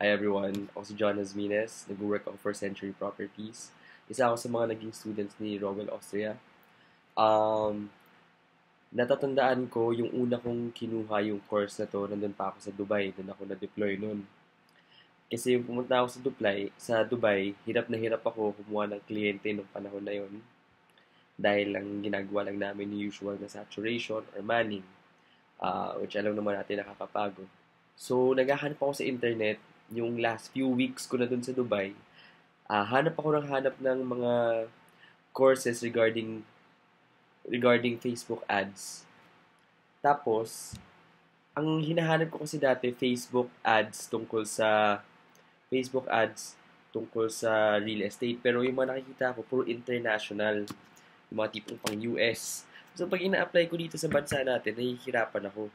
Hi everyone, ako si John Hasmines, nag-work ako for Century Properties. Isa ako sa mga naging students ni Rowell Austria. Um, Natatandaan ko yung una kong kinuha yung course na to, nandun pa ako sa Dubai, doon ako na-deploy nun. Kasi yung pumunta ako sa Dubai, hirap na hirap ako kumuha ng kliyente nung panahon na yon. Dahil lang ginagawa lang namin yung usual na saturation or manning, which alam naman natin nakakapagod. So, naghahanap ako sa internet yung last few weeks ko na dun sa Dubai. Hanap ako ng hanap ng mga courses regarding Facebook ads. Tapos, ang hinahanap ko kasi dati Facebook ads tungkol sa real estate. Pero yung mga nakikita ko, puro international. Yung mga tipong pang US. So, pag ina-apply ko dito sa bansa natin, nahihirapan ako.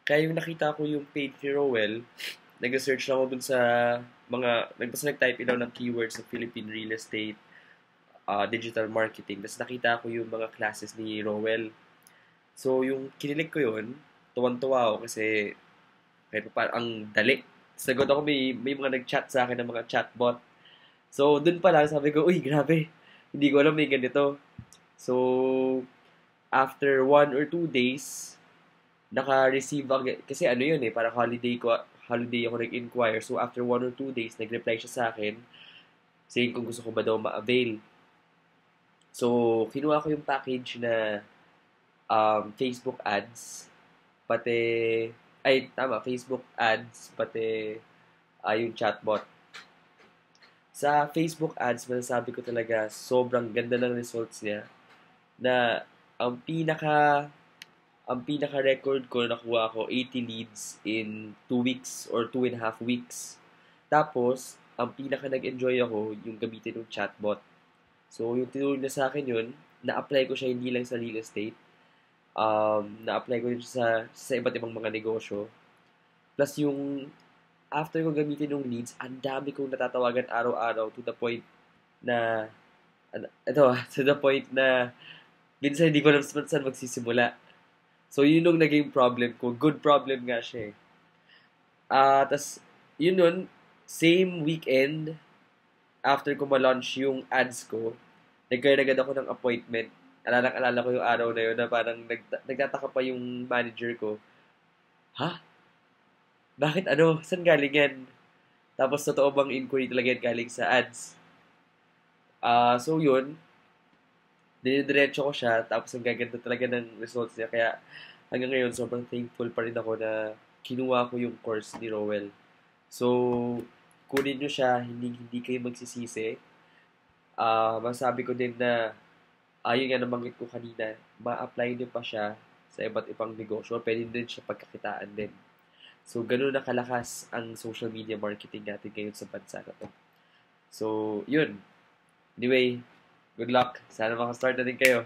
Kaya yung nakita ko yung page ni Rowell, nag-search lang ako dun sa basta nag-type in lang ng keywords sa Philippine real estate, digital marketing. Tapos nakita ko yung mga classes ni Rowell. So, yung kinilig ko yun, tuwan-tuwa ako kasi kahit pa ang dali. Sagot ako, may mga nag-chat sa akin ng mga chatbot. So, dun pa lang sabi ko, uy, grabe. Hindi ko alam may ganito. So, after 1 or 2 days, naka-receive ako, kasi ano yun parang holiday ako nag-inquire. So, after 1 or 2 days, nag-reply siya sa akin, saying kung gusto ko ba daw ma-avail. So, kinuha ko yung package na Facebook ads, pati, Facebook ads, pati yung chatbot. Sa Facebook ads, masasabi ko talaga, sobrang ganda ng results niya, na ang pinaka ang pinaka-record ko, nakuha ko 80 leads in 2 weeks or 2.5 weeks. Tapos, ang pinaka nag-enjoy ako, yung gamitin ng chatbot. So, yung tinulong na sa akin yun, na-apply ko siya hindi lang sa real estate, na-apply ko yun sa iba't ibang mga negosyo. Plus, yung after ko gamitin yung leads, ang dami kong natatawagan araw-araw to the point na, to the point na, minsan hindi ko alam saan magsisimula. So, yun yung naging problem ko. Good problem nga siya eh. Tas, yun nun, same weekend, after ko ma-launch yung ads ko, nagkaroon agad ako ng appointment. Alala ko yung araw na yun na parang nagtataka pa yung manager ko. Ha? Bakit ano? Saan galing yan? Tapos, totoo bang inquiry talaga yan galing sa ads? So, yun. Dinidiretso ko siya. Tapos, ang gaganda talaga ng results niya. Kaya, hanggang ngayon, sobrang thankful pa rin ako na kinuha ko yung course ni Rowell. So, kunin nyo siya, hindi kayo magsisisi. Masabi ko din na, ayun nga nabanggit ko kanina, ma-apply nyo pa siya sa iba't ibang negosyo. Pwede din siya pagkakitaan din. So, ganun na kalakas ang social media marketing natin ngayon sa bansa na to. So, yun. Anyway, good luck. Sana makastart na din kayo.